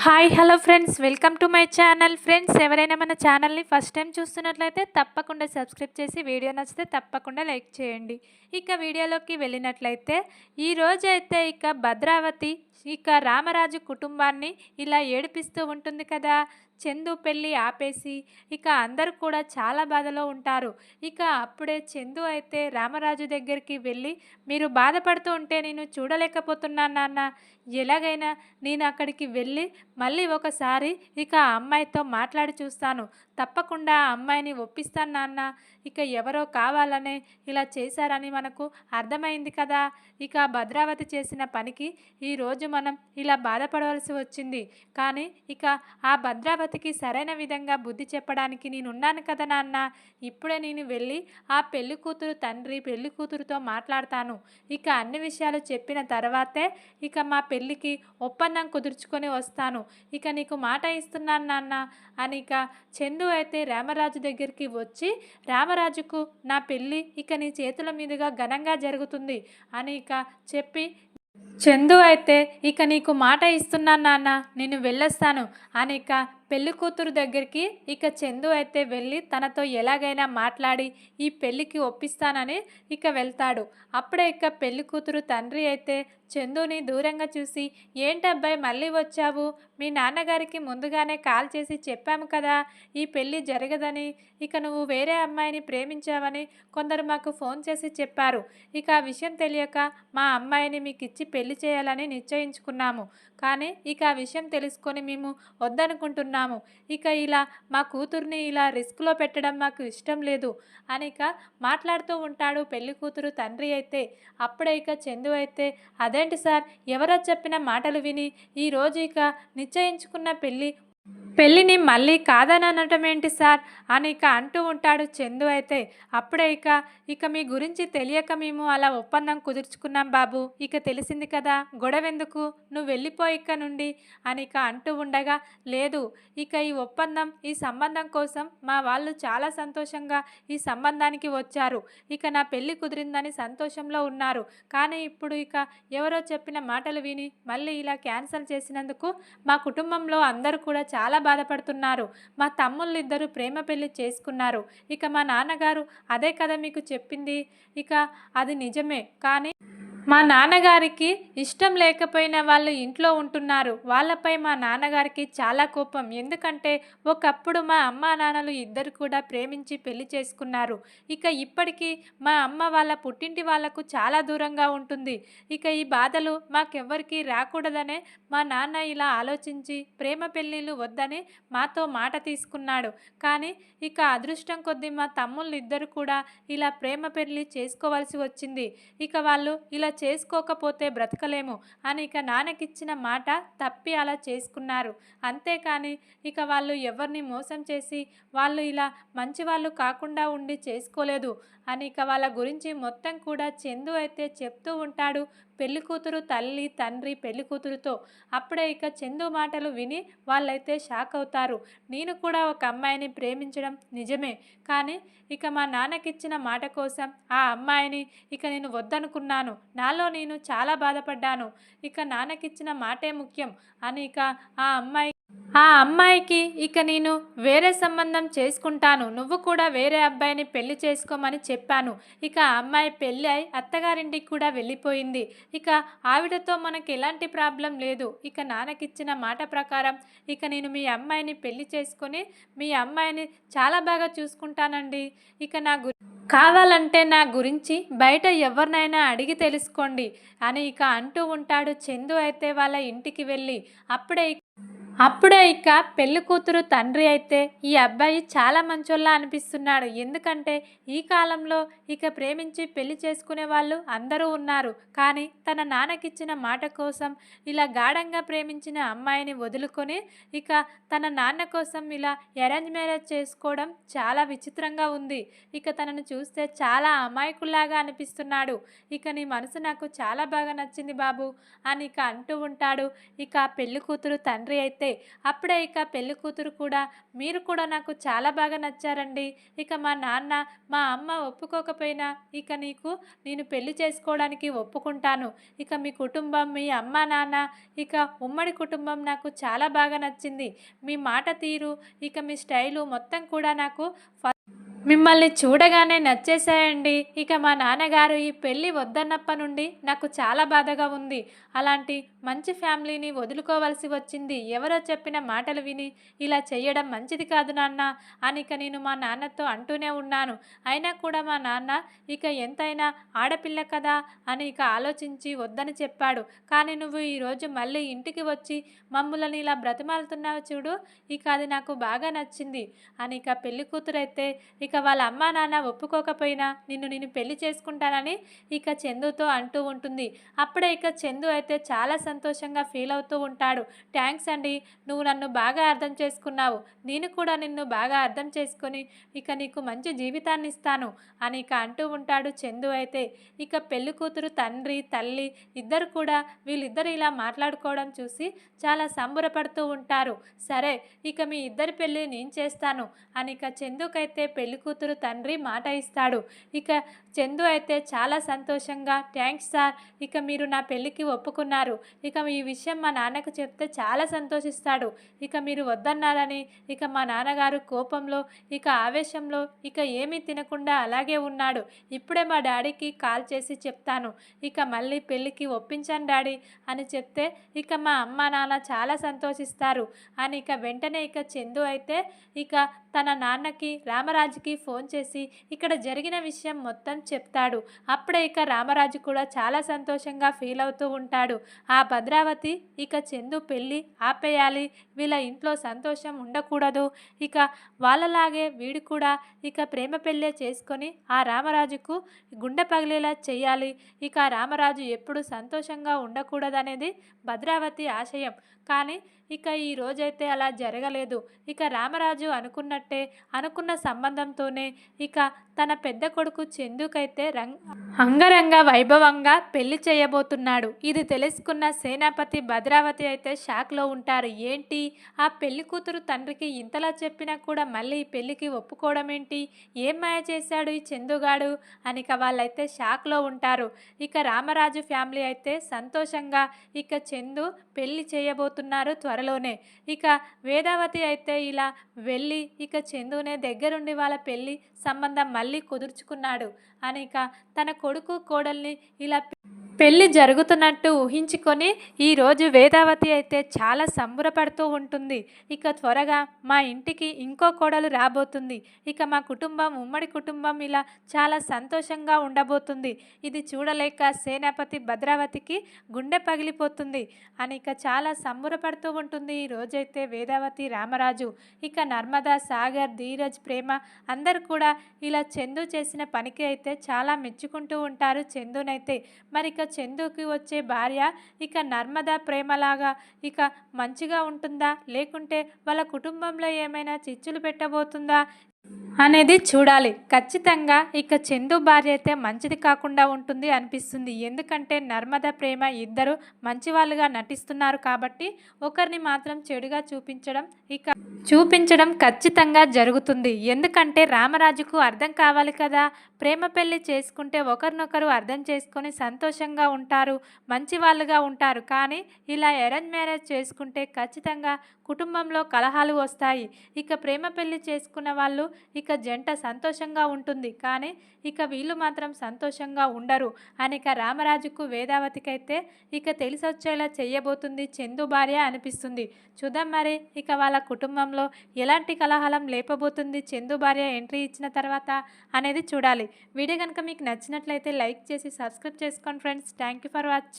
Hi hello friends, welcome to my channel. Friends, ఎవరైనా మన ఛానల్ని ఫస్ట్ టైం చూస్తున్నట్లయితే తప్పకుండా సబ్స్క్రైబ్ చేసి వీడియో నచ్చితే తప్పకుండా లైక్ చేయండి. ఇక వీడియోలోకి వెళ్ళినట్లయితే ఈరోజైతే ఇక భద్రావతి ఇక రామరాజు కుటుంబాన్ని ఇలా ఏడిపిస్తూ ఉంటుంది కదా. చందు పెళ్ళి ఆపేసి ఇక అందరూ కూడా చాలా బాధలో ఉంటారు. ఇక అప్పుడే చందు అయితే రామరాజు దగ్గరికి వెళ్ళి, మీరు బాధపడుతూ ఉంటే నేను చూడలేకపోతున్నాను నాన్న. ఎలాగైనా నేను అక్కడికి వెళ్ళి మళ్ళీ ఒకసారి ఇక ఆ అమ్మాయితో మాట్లాడి చూస్తాను. తప్పకుండా ఆ అమ్మాయిని ఒప్పిస్తాను నాన్న. ఇక ఎవరో కావాలనే ఇలా చేశారని మనకు అర్థమైంది కదా. ఇక భద్రావతి చేసిన పనికి ఈరోజు మనం ఇలా బాధపడవలసి వచ్చింది. కానీ ఇక ఆ భద్రావతికి సరైన విధంగా బుద్ధి చెప్పడానికి నేనున్నాను కదా నాన్న. ఇప్పుడే నేను వెళ్ళి ఆ పెళ్లి కూతురు తండ్రి పెళ్లి కూతురుతో మాట్లాడతాను. ఇక అన్ని విషయాలు చెప్పిన తర్వాతే ఇక మా పెళ్ళికి ఒప్పందం కుదుర్చుకొని వస్తాను. ఇక నీకు మాట ఇస్తున్నాను నాన్న అని ఇక చందు అయితే రామరాజు దగ్గరికి వచ్చి, రామరాజుకు నా పెళ్ళి ఇక నీ చేతుల మీదుగా ఘనంగా జరుగుతుంది అని ఇక చెప్పి, చందు అయితే ఇక నీకు మాట ఇస్తున్నాను నాన్న, నేను వెళ్ళొస్తాను అని ఇక పెళ్లి కూతురు దగ్గరికి ఇక చందు అయితే వెళ్ళి తనతో ఎలాగైనా మాట్లాడి ఈ పెళ్ళికి ఒప్పిస్తానని ఇక వెళ్తాడు. అప్పుడే ఇక పెళ్లి కూతురు తండ్రి అయితే చందుని దూరంగా చూసి, ఏంటబ్బాయి మళ్ళీ వచ్చావు? మీ నాన్నగారికి ముందుగానే కాల్ చేసి చెప్పాము కదా ఈ పెళ్ళి జరగదని. ఇక నువ్వు వేరే అమ్మాయిని ప్రేమించావని కొందరు మాకు ఫోన్ చేసి చెప్పారు. ఇక ఆ విషయం తెలియక మా అమ్మాయిని మీకు ఇచ్చి పెళ్లి చేయాలని నిశ్చయించుకున్నాము. కానీ ఇక ఆ విషయం తెలుసుకొని మేము వద్దనుకుంటున్నాము. ఇక ఇలా మా కూతుర్ని ఇలా రిస్క్లో పెట్టడం మాకు ఇష్టం లేదు అని ఇక మాట్లాడుతూ ఉంటాడు పెళ్లి కూతురు తండ్రి అయితే. అప్పుడే ఇక చందు అయితే, అదేంటి సార్, ఎవరో చెప్పిన మాటలు విని ఈరోజు ఇక నిశ్చయించుకున్న పెళ్ళిని మళ్ళీ కాదని అనటం ఏంటి సార్ అని ఇక అంటూ ఉంటాడు చందు అయితే. అప్పుడే ఇక మీ గురించి తెలియక మేము అలా ఒప్పందం కుదుర్చుకున్నాం బాబు. ఇక తెలిసింది కదా, గొడవెందుకు, నువ్వు వెళ్ళిపో ఇక నుండి అని ఇక అంటూ ఉండగా, లేదు, ఇక ఈ ఒప్పందం ఈ సంబంధం కోసం మా వాళ్ళు చాలా సంతోషంగా ఈ సంబంధానికి వచ్చారు. ఇక నా పెళ్ళి కుదిరిందని సంతోషంలో ఉన్నారు. కానీ ఇప్పుడు ఇక ఎవరో చెప్పిన మాటలు విని మళ్ళీ ఇలా క్యాన్సిల్ చేసినందుకు మా కుటుంబంలో అందరూ కూడా చాలా బాధపడుతున్నారు. మా తమ్ముళ్ళిద్దరూ ప్రేమ పెళ్లి చేసుకున్నారు. ఇక మా నాన్నగారు అదే కదా మీకు చెప్పింది. ఇక అది నిజమే, కానీ మా నాన్నగారికి ఇష్టం లేకపోయినా వాళ్ళు ఇంట్లో ఉంటున్నారు. వాళ్ళపై మా నాన్నగారికి చాలా కోపం. ఎందుకంటే ఒకప్పుడు మా అమ్మ నాన్నలు ఇద్దరు కూడా ప్రేమించి పెళ్లి చేసుకున్నారు. ఇక ఇప్పటికీ మా అమ్మ వాళ్ళ పుట్టింటి వాళ్లకు చాలా దూరంగా ఉంటుంది. ఇక ఈ బాధలు మాకెవ్వరికీ రాకూడదనే మా నాన్న ఇలా ఆలోచించి ప్రేమ పెళ్ళిళ్ళు వద్దని మాతో మాట తీసుకున్నాడు. కానీ ఇక అదృష్టం కొద్దీ మా తమ్ముళ్ళు ఇద్దరు కూడా ఇలా ప్రేమ పెళ్లి చేసుకోవాల్సి వచ్చింది. ఇక వాళ్ళు ఇలా చేసుకోకపోతే బ్రతకలేము అని ఇక నాన్నకిచ్చిన మాట తప్పి అలా చేసుకున్నారు. అంతేకాని ఇక వాళ్ళు ఎవరిని మోసం చేసి వాళ్ళు ఇలా మంచి వాళ్ళు కాకుండా ఉండి చేసుకోలేదు అని ఇక వాళ్ళ గురించి మొత్తం కూడా చందు అయితే చెప్తూ ఉంటాడు పెళ్లి కూతురు తల్లి తండ్రి పెళ్లి కూతురుతో. అప్పుడే ఇక చందు మాటలు విని వాళ్ళైతే షాక్ అవుతారు. నేను కూడా ఒక అమ్మాయిని ప్రేమించడం నిజమే, కానీ ఇక మా నాన్నకిచ్చిన మాట కోసం ఆ అమ్మాయిని ఇక నేను వద్దనుకున్నాను. నాలో నేను చాలా బాధపడ్డాను. ఇక నాన్నకిచ్చిన మాటే ముఖ్యం అని ఇక ఆ అమ్మాయికి ఇక నేను వేరే సంబంధం చేసుకుంటాను, నువ్వు కూడా వేరే అబ్బాయిని పెళ్లి చేసుకోమని చెప్పాను. ఇక ఆ అమ్మాయి పెళ్ళి అయి అత్తగారింటికి కూడా వెళ్ళిపోయింది. ఇక ఆవిడతో మనకి ఎలాంటి ప్రాబ్లం లేదు. ఇక నాన్నకిచ్చిన మాట ప్రకారం ఇక నేను మీ అమ్మాయిని పెళ్లి చేసుకొని మీ అమ్మాయిని చాలా బాగా చూసుకుంటానండి. ఇక కావాలంటే నా గురించి బయట ఎవరినైనా అడిగి తెలుసుకోండి అని ఇక అంటూ ఉంటాడు చందు అయితే వాళ్ళ ఇంటికి వెళ్ళి. అప్పుడే ఇక పెళ్లి కూతురు తండ్రి అయితే, ఈ అబ్బాయి చాలా మంచోళ్ళ అనిపిస్తున్నాడు. ఎందుకంటే ఈ కాలంలో ఇక ప్రేమించి పెళ్లి చేసుకునే వాళ్ళు అందరూ ఉన్నారు. కానీ తన నాన్నకిచ్చిన మాట కోసం ఇలా గాఢంగా ప్రేమించిన అమ్మాయిని వదులుకొని ఇక తన నాన్న కోసం ఇలా అరేంజ్ మ్యారేజ్ చేసుకోవడం చాలా విచిత్రంగా ఉంది. ఇక తనను చూస్తే చాలా అమాయకుల్లాగా అనిపిస్తున్నాడు. ఇక నీ మనసు నాకు చాలా బాగా నచ్చింది బాబు అని ఇక అంటూ ఉంటాడు ఇక పెళ్లి కూతురు తండ్రి అయితే. అయితే అప్పుడే ఇక పెళ్లి కూతురు కూడా మీరు కూడా నాకు చాలా బాగా నచ్చారండి. ఇక మా నాన్న మా అమ్మ ఒప్పుకోకపోయినా ఇక నేను పెళ్లి చేసుకోవడానికి ఒప్పుకుంటాను. ఇక మీ కుటుంబం మీ అమ్మ నాన్న ఇక ఉమ్మడి కుటుంబం నాకు చాలా బాగా నచ్చింది. మీ మాట తీరు ఇక మీ స్టైలు మొత్తం కూడా నాకు మిమ్మల్ని చూడగానే నచ్చేసాయండి. ఇక మా నాన్నగారు ఈ పెళ్ళి వద్దన్నప్పటి నుండి నాకు చాలా బాధగా ఉంది. అలాంటి మంచి ఫ్యామిలీని వదులుకోవాల్సి వచ్చింది. ఎవరో చెప్పిన మాటలు విని ఇలా చేయడం మంచిది కాదు నాన్న అని ఇక నేను మా నాన్నతో అంటూనే ఉన్నాను. అయినా కూడా మా నాన్న ఇక ఎంతైనా ఆడపిల్ల కదా అని ఇక ఆలోచించి వద్దని చెప్పాడు. కానీ నువ్వు ఈరోజు మళ్ళీ ఇంటికి వచ్చి మమ్ములని ఇలా బ్రతిమాలుతున్నావు చూడు, ఇక అది నాకు బాగా నచ్చింది అని ఇక పెళ్లి కూతురైతే ఇక వాళ్ళ అమ్మా నాన్న ఒప్పుకోకపోయినా నేను పెళ్లి చేసుకుంటానని ఇక చందుతో అంటూ ఉంటుంది. అప్పుడే ఇక చందు అయితే చాలా సంతోషంగా ఫీల్ అవుతూ ఉంటాడు. థ్యాంక్స్ అండి, నువ్వు నన్ను బాగా అర్థం చేసుకున్నావు. నేను కూడా నిన్ను బాగా అర్థం చేసుకొని ఇక నీకు మంచి జీవితాన్ని ఇస్తాను అని ఇక అంటూ ఉంటాడు చందు అయితే. ఇక పెళ్లి కూతురు తండ్రి తల్లి ఇద్దరు కూడా వీళ్ళిద్దరు ఇలా మాట్లాడుకోవడం చూసి చాలా సంబరపడుతూ ఉంటారు. సరే ఇక మీ ఇద్దరి పెళ్ళి నేను చేస్తాను అని ఇక చందుకైతే పెళ్లి కూతురు తండ్రి మాట ఇస్తాడు. ఇక చందు అయితే చాలా సంతోషంగా థ్యాంక్స్ సార్, ఇక మీరు నా పెళ్ళికి ఒప్పుకున్నారు. ఇక ఈ విషయం మా నాన్నకు చెప్తే చాలా సంతోషిస్తాడు. ఇక మీరు వద్దన్నారని ఇక మా నాన్నగారు కోపంలో ఇక ఆవేశంలో ఇక ఏమీ తినకుండా అలాగే ఉన్నాడు. ఇప్పుడే మా డాడీకి కాల్ చేసి చెప్తాను. ఇక మళ్ళీ పెళ్ళికి ఒప్పించాను డాడీ అని చెప్తే ఇక మా అమ్మ నాన్న చాలా సంతోషిస్తారు అని ఇక వెంటనే ఇక చందు అయితే ఇక తన నాన్నకి రామరాజుకి ఫోన్ చేసి ఇక్కడ జరిగిన విషయం మొత్తం చెప్తాడు. అప్పుడే ఇక రామరాజు కూడా చాలా సంతోషంగా ఫీల్ అవుతూ ఉంటాడు. ఆ భద్రావతి ఇక చందు పెళ్ళి ఆపేయాలి, వీళ్ళ ఇంట్లో సంతోషం ఉండకూడదు, ఇక వాళ్ళలాగే వీడు కూడా ఇక ప్రేమ పెళ్ళే చేసుకొని ఆ రామరాజుకు గుండె పగిలేలా చేయాలి, ఇక రామరాజు ఎప్పుడు సంతోషంగా ఉండకూడదనేది భద్రావతి ఆశయం. కానీ ఇక ఈ రోజైతే అలా జరగలేదు. ఇక రామరాజు అనుకున్న సంబంధంతోనే ఇక తన పెద్ద కొడుకు చందుకైతే అంగరంగ వైభవంగా పెళ్లి చేయబోతున్నాడు. ఇది తెలుసుకున్న సేనాపతి భద్రావతి అయితే షాక్లో ఉంటారు. ఏంటి ఆ పెళ్లి కూతురు తండ్రికి ఇంతలా చెప్పినా కూడా మళ్ళీ ఈ పెళ్లికి ఒప్పుకోవడం ఏంటి, ఏం మాయ చేశాడు ఈ చందుగాడు అని ఇక వాళ్ళైతే షాక్లో ఉంటారు. ఇక రామరాజు ఫ్యామిలీ అయితే సంతోషంగా ఇక చందు పెళ్లి చేయబోతున్నారు త్వరలోనే. ఇక వేదావతి అయితే ఇలా వెళ్ళి ఇక చందునే దగ్గరుండి వాళ్ళ పెళ్లి సంబంధం మళ్ళీ కుదుర్చుకున్నాడు అని ఇక తన కొడుకు కోడల్ని ఇలా పెళ్ళి జరుగుతున్నట్టు ఊహించుకొని ఈరోజు వేదావతి అయితే చాలా సంబరపడుతూ ఉంటుంది. ఇక త్వరగా మా ఇంటికి ఇంకో కోడలు రాబోతుంది, ఇక మా కుటుంబం ఉమ్మడి కుటుంబం ఇలా చాలా సంతోషంగా ఉండబోతుంది. ఇది చూడలేక సేనాపతి భద్రావతికి గుండె పగిలిపోతుంది అని ఇక చాలా సంబరపడుతూ ఉంటుంది ఈ రోజైతే వేదావతి రామరాజు. ఇక నర్మదా సాగర్ ధీరజ్ ప్రేమ అందరు కూడా ఇలా చందు చేసిన పనికి అయితే చాలా మెచ్చుకుంటూ ఉంటారు చందునైతే. మరి ఇక చందుకి వచ్చే భార్య ఇక నర్మదా ప్రేమలాగా ఇక మంచిగా ఉంటుందా, లేకుంటే వాళ్ళ కుటుంబంలో ఏమైనా చిచ్చులు పెట్టబోతుందా అనేది చూడాలి. ఖచ్చితంగా ఇక చందు భార్య అయితే మంచిది కాకుండా ఉంటుంది అనిపిస్తుంది. ఎందుకంటే నర్మద ప్రేమ ఇద్దరు మంచివాళ్ళుగా నటిస్తున్నారు కాబట్టి ఒకరిని మాత్రం చెడుగా చూపించడం ఖచ్చితంగా జరుగుతుంది. ఎందుకంటే రామరాజుకు అర్థం కావాలి కదా, ప్రేమ పెళ్లి చేసుకుంటే ఒకరినొకరు అర్థం చేసుకొని సంతోషంగా ఉంటారు, మంచి వాళ్ళుగా ఉంటారు. కానీ ఇలా అరేంజ్ మ్యారేజ్ చేసుకుంటే ఖచ్చితంగా కుటుంబంలో కలహాలు వస్తాయి. ఇక ప్రేమ పెళ్లి చేసుకున్న వాళ్ళు ఇక జంట సంతోషంగా ఉంటుంది, కానీ ఇక వీళ్ళు మాత్రం సంతోషంగా ఉండరు అని ఇక రామరాజుకు వేదావతికి అయితే ఇక తెలిసొచ్చేలా చేయబోతుంది చందు భార్య అనిపిస్తుంది. చూద్దాం మరి ఇక వాళ్ళ కుటుంబంలో ఎలాంటి కలహాలం లేపబోతుంది చందు భార్య ఎంట్రీ ఇచ్చిన తర్వాత అనేది చూడాలి. వీడియో కనుక మీకు నచ్చినట్లయితే లైక్ చేసి సబ్స్క్రైబ్ చేసుకోండి friends. Thank you for watching.